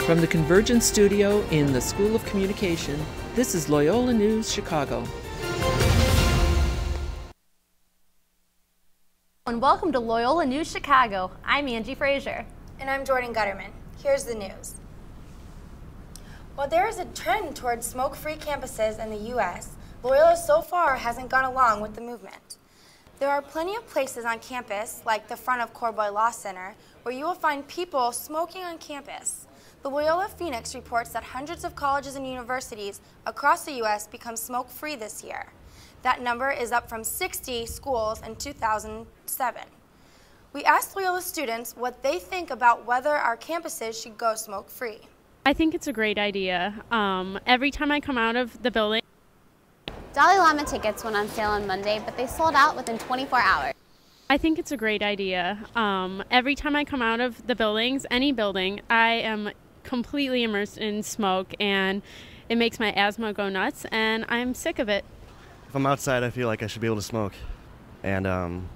From the Convergence Studio in the School of Communication, this is Loyola News Chicago. And welcome to Loyola News Chicago. I'm Angie Frazier. And I'm Jordan Gutterman. Here's the news. While there is a trend towards smoke-free campuses in the U.S., Loyola so far hasn't gone along with the movement. There are plenty of places on campus, like the front of Corboy Law Center, where you will find people smoking on campus. The Loyola Phoenix reports that hundreds of colleges and universities across the U.S. become smoke-free this year. That number is up from 60 schools in 2007. We asked Loyola students what they think about whether our campuses should go smoke-free. I think it's a great idea. Every time I come out of the building, Dalai Lama tickets went on sale on Monday, but they sold out within 24 hours. I think it's a great idea. Every time I come out of the buildings, any building, I am completely immersed in smoke, and it makes my asthma go nuts, and I'm sick of it. If I'm outside, I feel like I should be able to smoke. And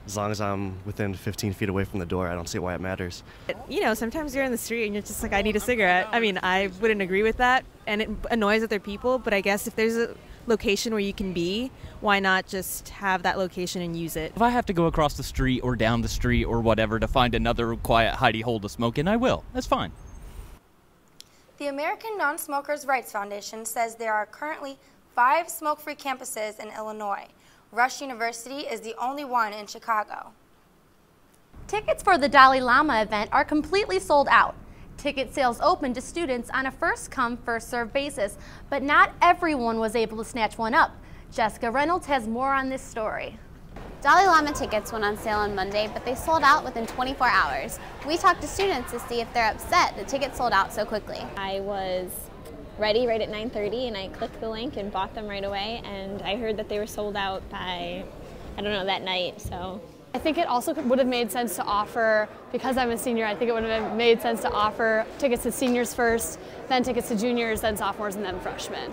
as long as I'm within 15 feet away from the door, I don't see why it matters. You know, sometimes you're in the street and you're just like, I need a cigarette. I mean, I wouldn't agree with that, and it annoys other people, but I guess if there's a location where you can be, why not just have that location and use it? If I have to go across the street or down the street or whatever to find another quiet hidey hole to smoke in, I will. That's fine. The American Non-Smokers' Rights Foundation says there are currently 5 smoke-free campuses in Illinois. Rush University is the only one in Chicago. Tickets for the Dalai Lama event are completely sold out. Ticket sales open to students on a first-come, first-served basis, but not everyone was able to snatch one up. Jessica Reynolds has more on this story. Dalai Lama tickets went on sale on Monday, but they sold out within 24 hours. We talked to students to see if they're upset the tickets sold out so quickly. I was ready right at 9:30 and I clicked the link and bought them right away, and I heard that they were sold out by, I don't know, that night, so. I think it also would have made sense to offer, because I'm a senior, I think it would have made sense to offer tickets to seniors first, then tickets to juniors, then sophomores, and then freshmen.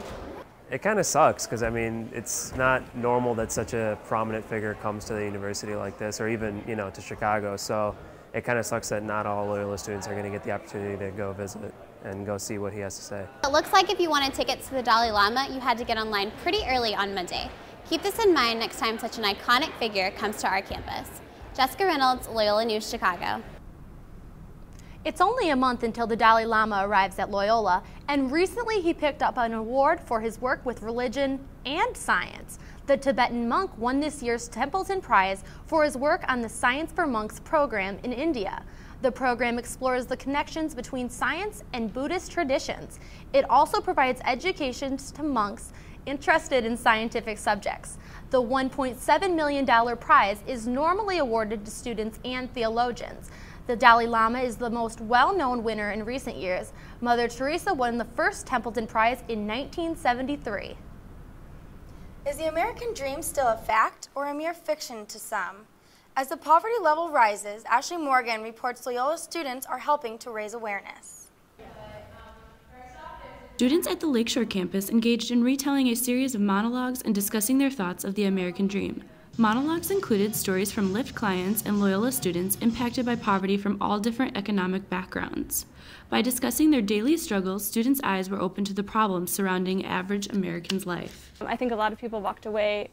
It kind of sucks because, I mean, it's not normal that such a prominent figure comes to the university like this, or even, you know, to Chicago. So it kind of sucks that not all Loyola students are going to get the opportunity to go visit and go see what he has to say. It looks like if you wanted tickets to the Dalai Lama, you had to get online pretty early on Monday. Keep this in mind next time such an iconic figure comes to our campus. Jessica Reynolds, Loyola News Chicago. It's only a month until the Dalai Lama arrives at Loyola, and recently he picked up an award for his work with religion and science. The Tibetan monk won this year's Templeton Prize for his work on the Science for Monks program in India. The program explores the connections between science and Buddhist traditions. It also provides education to monks interested in scientific subjects. The $1.7 million prize is normally awarded to students and theologians. The Dalai Lama is the most well-known winner in recent years. Mother Teresa won the first Templeton Prize in 1973. Is the American dream still a fact or a mere fiction to some? As the poverty level rises, Ashley Morgan reports Loyola students are helping to raise awareness. Students at the Lakeshore campus engaged in retelling a series of monologues and discussing their thoughts of the American dream. Monologues included stories from LIFT clients and Loyola students impacted by poverty from all different economic backgrounds. By discussing their daily struggles, students' eyes were open to the problems surrounding average American's life. I think a lot of people walked away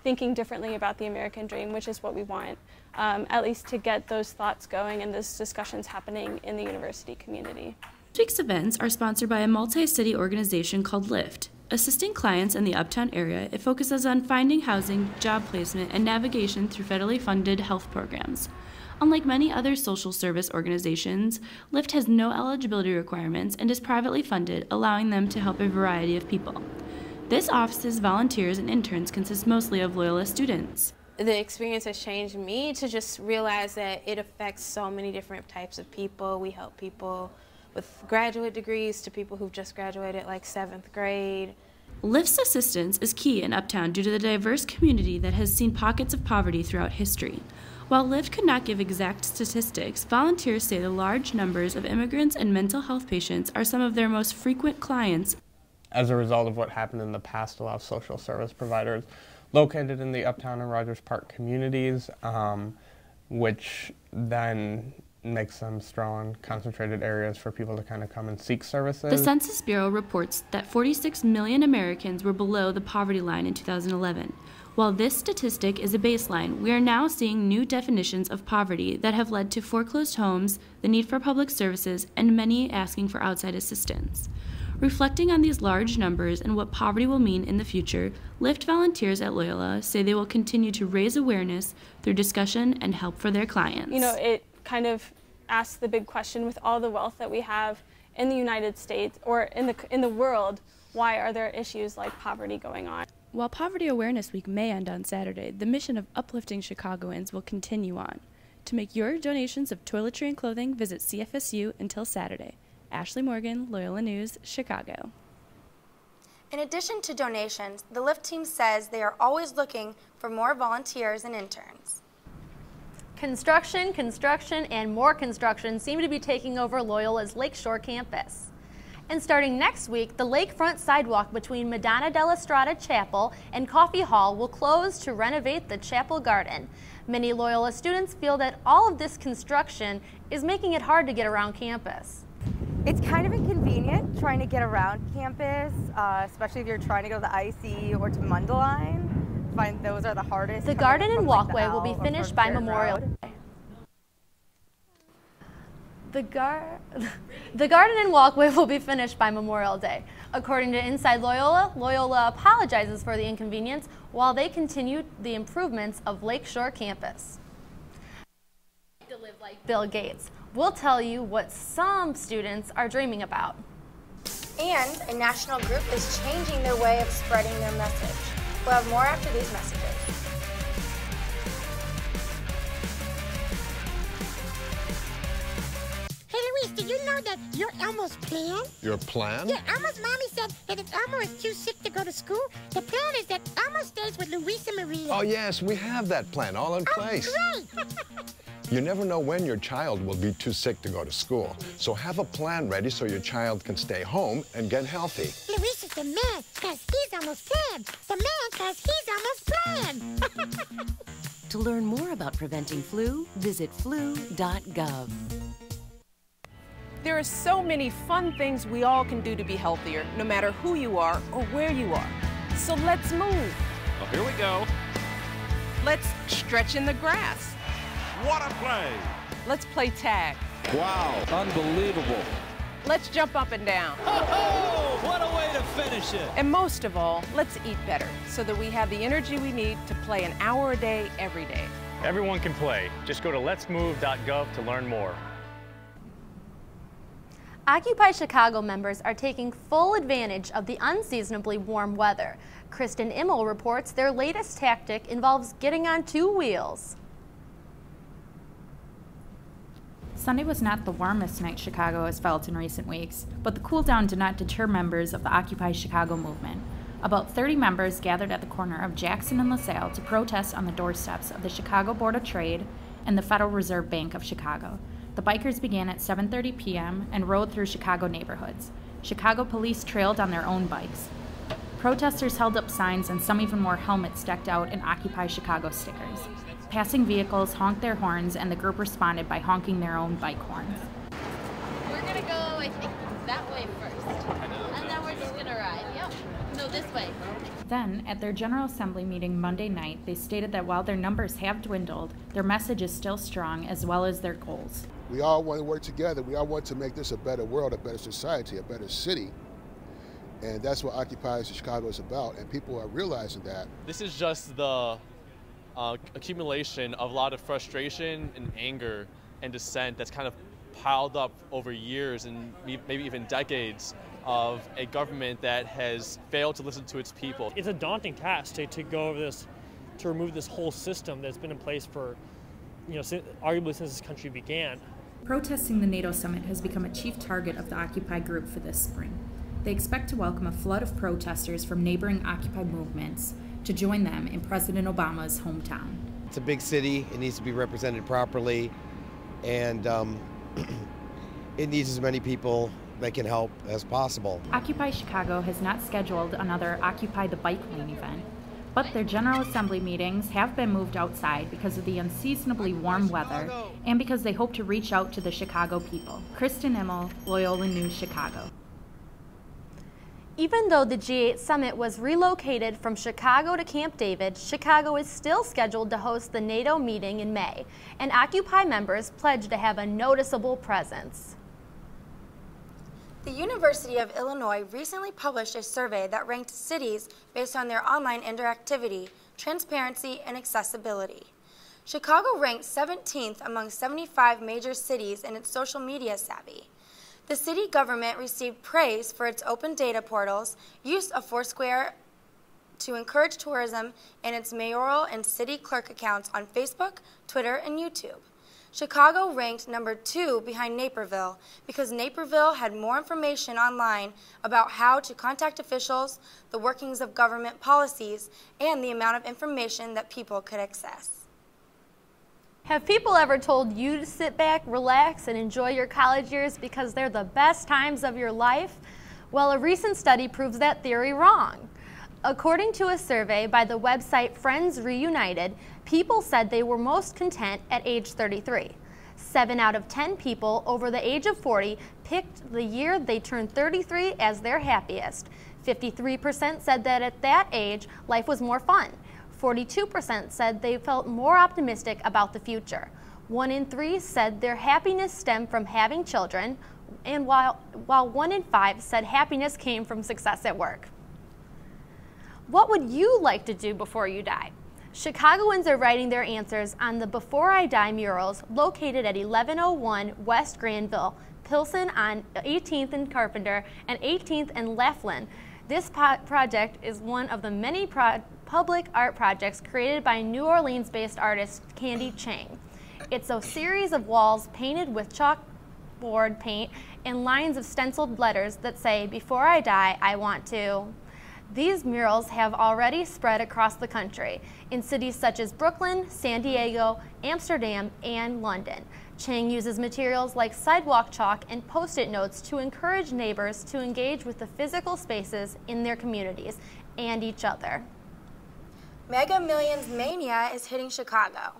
thinking differently about the American dream, which is what we want, at least to get those thoughts going and those discussions happening in the university community. This week's events are sponsored by a multi-city organization called LIFT. Assisting clients in the Uptown area, it focuses on finding housing, job placement, and navigation through federally funded health programs. Unlike many other social service organizations, LIFT has no eligibility requirements and is privately funded, allowing them to help a variety of people. This office's volunteers and interns consist mostly of Loyola students. The experience has changed me to just realize that it affects so many different types of people. We help people with graduate degrees to people who've just graduated like 7th grade. LIFT's assistance is key in Uptown due to the diverse community that has seen pockets of poverty throughout history. While LIFT could not give exact statistics, volunteers say the large numbers of immigrants and mental health patients are some of their most frequent clients. As a result of what happened in the past, a lot of social service providers located in the Uptown and Rogers Park communities, which then makes them strong, concentrated areas for people to kind of come and seek services. The Census Bureau reports that 46 million Americans were below the poverty line in 2011. While this statistic is a baseline, we are now seeing new definitions of poverty that have led to foreclosed homes, the need for public services, and many asking for outside assistance. Reflecting on these large numbers and what poverty will mean in the future, LIFT volunteers at Loyola say they will continue to raise awareness through discussion and help for their clients. You know, it kind of asks the big question, with all the wealth that we have in the United States or in the world, why are there issues like poverty going on? While Poverty Awareness Week may end on Saturday, the mission of uplifting Chicagoans will continue on. To make your donations of toiletry and clothing, visit CFSU until Saturday. Ashley Morgan, Loyola News, Chicago. In addition to donations, the LIFT team says they are always looking for more volunteers and interns. Construction, and more construction seem to be taking over Loyola's Lakeshore campus. And starting next week, the lakefront sidewalk between Madonna della Strada Chapel and Coffee Hall will close to renovate the chapel garden. Many Loyola students feel that all of this construction is making it hard to get around campus. It's kind of inconvenient trying to get around campus, especially if you're trying to go to the IC or to Mundelein. I find those are the hardest. The garden and walkway will be finished by Memorial Day. The garden and walkway will be finished by Memorial Day. According to Inside Loyola, Loyola apologizes for the inconvenience while they continue the improvements of Lakeshore campus. To live like Bill Gates. We'll tell you what some students are dreaming about. And a national group is changing their way of spreading their message. We'll have more after these messages. Hey Luis, did you know that you're Elmo's plan? Your plan? Yeah, Elmo's mommy said that if Elmo is too sick to go to school, the plan is that Elmo stays with Luis and Maria. Oh yes, we have that plan all in place. Great! You never know when your child will be too sick to go to school. So have a plan ready so your child can stay home and get healthy. Luis is the man, because he's Elmo's plan. The man, because he's Elmo's plan. To learn more about preventing flu, visit flu.gov. There are so many fun things we all can do to be healthier, no matter who you are or where you are. So let's move. Oh, here we go. Let's stretch in the grass. What a play! Let's play tag. Wow, unbelievable. Let's jump up and down. Oh, what a way to finish it. And most of all, let's eat better so that we have the energy we need to play an hour a day, every day. Everyone can play. Just go to letsmove.gov to learn more. Occupy Chicago members are taking full advantage of the unseasonably warm weather. Kristen Immel reports their latest tactic involves getting on two wheels. Sunday was not the warmest night Chicago has felt in recent weeks, but the cool down did not deter members of the Occupy Chicago movement. About 30 members gathered at the corner of Jackson and LaSalle to protest on the doorsteps of the Chicago Board of Trade and the Federal Reserve Bank of Chicago. The bikers began at 7:30 p.m. and rode through Chicago neighborhoods. Chicago police trailed on their own bikes. Protesters held up signs and some even wore helmets decked out in Occupy Chicago stickers. Passing vehicles honked their horns, and the group responded by honking their own bike horns. We're gonna go, I think, that way first. And then we're just gonna ride. Yep. No, this way. Then, at their General Assembly meeting Monday night, they stated that while their numbers have dwindled, their message is still strong, as well as their goals. We all want to work together. We all want to make this a better world, a better society, a better city. And that's what Occupy Chicago is about, and people are realizing that. This is just the accumulation of a lot of frustration and anger and dissent that's kind of piled up over years and maybe even decades of a government that has failed to listen to its people. It's a daunting task to go over this, to remove this whole system that's been in place for, arguably since this country began. Protesting the NATO summit has become a chief target of the Occupy group for this spring. They expect to welcome a flood of protesters from neighboring Occupy movements to join them in President Obama's hometown. It's a big city, it needs to be represented properly, and it needs as many people that can help as possible. Occupy Chicago has not scheduled another Occupy the Bike Lane event, But their General Assembly meetings have been moved outside because of the unseasonably warm weather and because they hope to reach out to the Chicago people. Kristen Immel, Loyola News, Chicago. Even though the G8 summit was relocated from Chicago to Camp David, Chicago is still scheduled to host the NATO meeting in May, and Occupy members pledged to have a noticeable presence. The University of Illinois recently published a survey that ranked cities based on their online interactivity, transparency, and accessibility. Chicago ranked 17th among 75 major cities in its social media savvy. The city government received praise for its open data portals, use of Foursquare to encourage tourism, and its mayoral and city clerk accounts on Facebook, Twitter, and YouTube. Chicago ranked number 2 behind Naperville because Naperville had more information online about how to contact officials, the workings of government policies, and the amount of information that people could access. Have people ever told you to sit back, relax, and enjoy your college years because they're the best times of your life? Well, a recent study proves that theory wrong. According to a survey by the website Friends Reunited, people said they were most content at age 33. 7 out of 10 people over the age of 40 picked the year they turned 33 as their happiest. 53% said that at that age, life was more fun. 42% said they felt more optimistic about the future. 1 in 3 said their happiness stemmed from having children, and while 1 in 5 said happiness came from success at work. What would you like to do before you die? Chicagoans are writing their answers on the Before I Die murals located at 1101 West Granville, Pilsen on 18th and Carpenter, and 18th and Laughlin. This project is one of the many public art projects created by New Orleans-based artist Candy Chang. It's a series of walls painted with chalkboard paint and lines of stenciled letters that say, "Before I die, I want to." These murals have already spread across the country in cities such as Brooklyn, San Diego, Amsterdam, and London. Chang uses materials like sidewalk chalk and post-it notes to encourage neighbors to engage with the physical spaces in their communities and each other. Mega Millions Mania is hitting Chicago.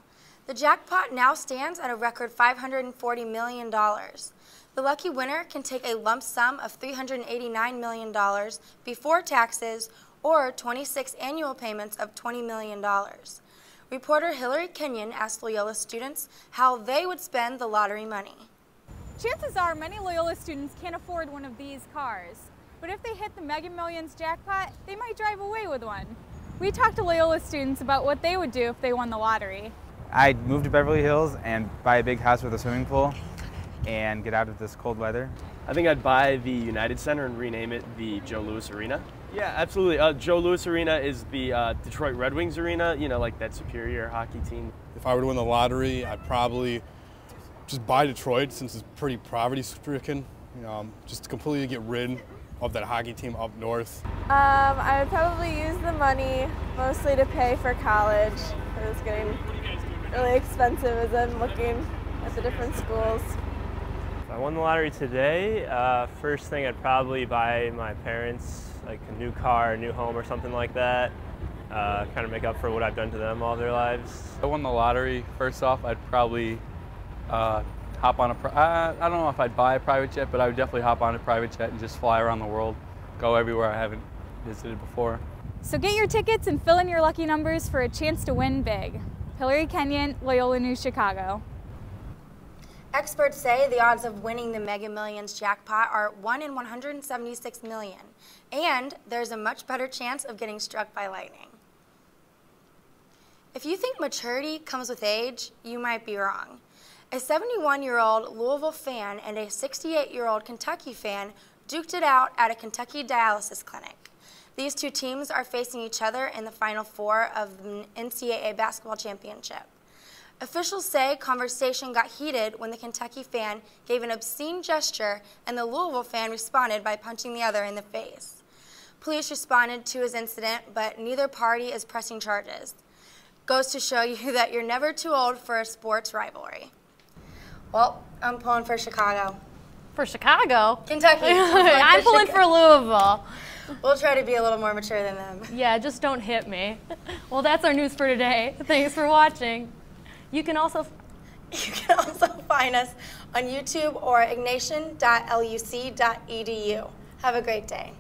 The jackpot now stands at a record $540 million. The lucky winner can take a lump sum of $389 million before taxes or 26 annual payments of $20 million. Reporter Hillary Kenyon asked Loyola students how they would spend the lottery money. Chances are many Loyola students can't afford one of these cars, but if they hit the Mega Millions jackpot, they might drive away with one. We talked to Loyola students about what they would do if they won the lottery. I'd move to Beverly Hills and buy a big house with a swimming pool and get out of this cold weather. I think I'd buy the United Center and rename it the Joe Louis Arena. Yeah, absolutely. Joe Louis Arena is the Detroit Red Wings arena, you know, like that superior hockey team. If I were to win the lottery, I'd probably just buy Detroit since it's pretty poverty-stricken, just to completely get rid of that hockey team up north. I would probably use the money mostly to pay for college. It's getting really expensive as I'm looking at the different schools. If I won the lottery today, first thing I'd probably buy my parents like a new car, a new home or something like that. Kind of make up for what I've done to them all their lives. If I won the lottery, first off, I'd probably hop on I don't know if I'd buy a private jet, but I would definitely hop on a private jet and just fly around the world, go everywhere I haven't visited before. So get your tickets and fill in your lucky numbers for a chance to win big. Hillary Kenyon, Loyola News, Chicago. Experts say the odds of winning the Mega Millions jackpot are 1 in 176 million, and there's a much better chance of getting struck by lightning. If you think maturity comes with age, you might be wrong. A 71-year-old Louisville fan and a 68-year-old Kentucky fan duked it out at a Kentucky dialysis clinic. These two teams are facing each other in the Final Four of the NCAA basketball championship. Officials say conversation got heated when the Kentucky fan gave an obscene gesture and the Louisville fan responded by punching the other in the face. Police responded to his incident, but neither party is pressing charges. Goes to show you that you're never too old for a sports rivalry. Well, I'm pulling for Chicago. For Chicago? Kentucky. I'm pulling for Louisville. We'll try to be a little more mature than them. Yeah, just don't hit me. Well, that's our news for today. Thanks for watching. You can also find us on YouTube or ignatian.luc.edu. Have a great day.